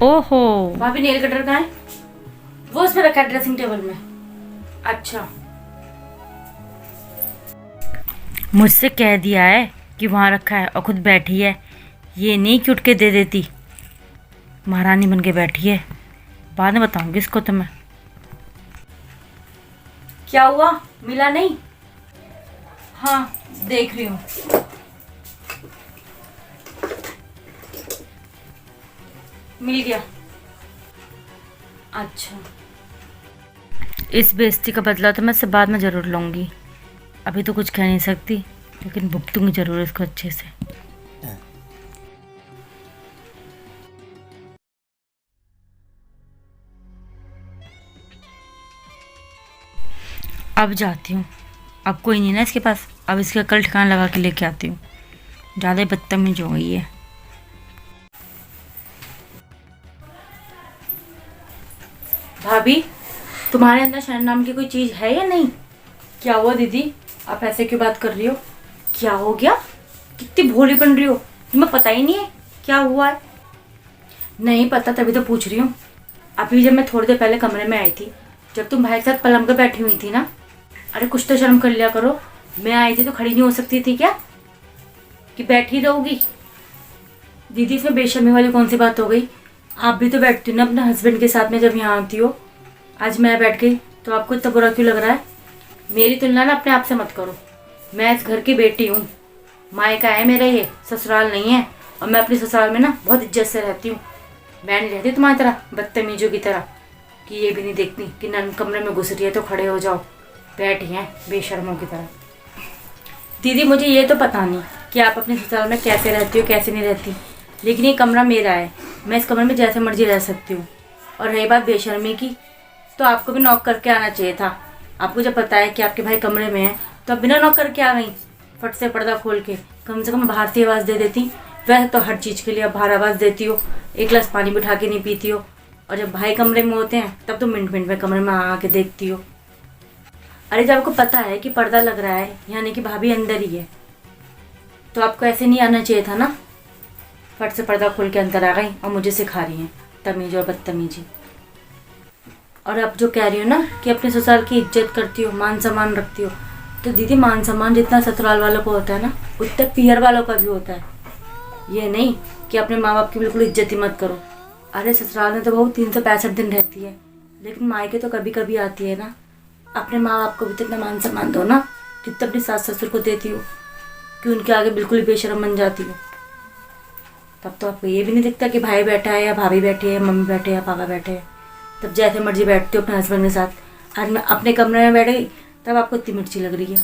ओहो, भाभी nail cutter कहाँ है? वो उसमें रखा है ड्रेसिंग टेबल में। अच्छा, मुझसे कह दिया है कि वहाँ रखा है और खुद बैठी है। ये नहीं कि उठ के दे देती, महारानी बन के बैठी है। बाद में बताऊंगी इसको तो मैं। क्या हुआ? मिला नहीं? हाँ, देख रही हूँ। मिल गया। अच्छा, इस बेइज्जती का बदला तो मैं इससे बाद में ज़रूर लूँगी। अभी तो कुछ कह नहीं सकती, लेकिन भुगतूंगी ज़रूर इसको अच्छे से। अब जाती हूँ। अब कोई नहीं ना इसके पास। अब इसका कल ठिकाना लगा के लेके आती हूँ। ज़्यादा बदतमीज हो गई है। भाभी, तुम्हारे अंदर शर्म नाम की कोई चीज है या नहीं? क्या हुआ दीदी, आप ऐसे क्यों बात कर रही हो? क्या हो गया? कितनी भोली बन रही हो, तुम्हें पता ही नहीं है क्या हुआ है? नहीं पता, तभी तो पूछ रही हूँ। अभी जब मैं थोड़ी देर पहले कमरे में आई थी, जब तुम भाई के साथ पलंग पे बैठी हुई थी ना, अरे कुछ तो शर्म कर लिया करो। मैं आई थी तो खड़ी नहीं हो सकती थी क्या, कि बैठी रहोगी? दीदी, इसमें बेशर्मी वाली कौन सी बात हो गई? आप भी तो बैठती हो ना अपने हस्बैंड के साथ में जब यहाँ आती हो। आज मैं बैठ गई तो आपको इतना बुरा क्यों लग रहा है? मेरी तुलना ना अपने आप से मत करो। मैं इस घर की बेटी हूँ, मायका है मेरा, ये ससुराल नहीं है। और मैं अपनी ससुराल में ना बहुत इज्जत से रहती हूँ। मैं नहीं रहती तुम्हारी तरह बदतमीजों की तरह, कि ये भी नहीं देखती कि नन कमरे में घुस रही है तो खड़े हो जाओ। बैठी हैं बेशर्मों की तरह। दीदी, मुझे ये तो पता नहीं कि आप अपने ससुराल में कैसे रहती हो कैसे नहीं रहती, लेकिन ये कमरा मेरा है। मैं इस कमरे में जैसे मर्जी रह सकती हूँ। और रही बात बेशर्मी की, तो आपको भी नॉक करके आना चाहिए था। आपको जब पता है कि आपके भाई कमरे में हैं, तो आप बिना नॉक करके आ गई, फट से पर्दा खोल के। कम से कम बाहर से आवाज़ दे देती। वैसे तो हर चीज़ के लिए आप बाहर आवाज़ देती हो, एक गिलास पानी बिठा के नहीं पीती हो। और जब भाई कमरे में होते हैं तब तो मिनट मिनट में कमरे में आके देखती हो। अरे जब आपको पता है कि पर्दा लग रहा है, यानी कि भाभी अंदर ही है, तो आपको ऐसे नहीं आना चाहिए था ना। फट से पर्दा खोल के अंदर आ गई और मुझे सिखा रही हैं तमीज़ और बदतमीजी। और आप जो कह रही हो ना कि अपने ससुराल की इज्जत करती हो, मान सम्मान रखती हो, तो दीदी मान सम्मान जितना ससुराल वालों को होता है ना, उतना पियर वालों का भी होता है। ये नहीं कि अपने माँ बाप की बिल्कुल इज्जत ही मत करो। अरे ससुराल में तो बहू 365 दिन रहती है, लेकिन मायके तो कभी कभी आती है ना। अपने माँ बाप को भी तो इतना मान सम्मान दो ना, जितना अपने सास ससुर को देती हो, कि उनके आगे बिल्कुल बेशर्म बन जाती हो। तब तो आपको ये भी नहीं दिखता कि भाई बैठा है या भाभी बैठी है, मम्मी बैठे या पापा बैठे हैं। तब जैसे मर्जी बैठते हो अपने हस्बैंड के साथ। आज मैं अपने कमरे में बैठ गई, तब आपको इतनी मिर्ची लग रही है।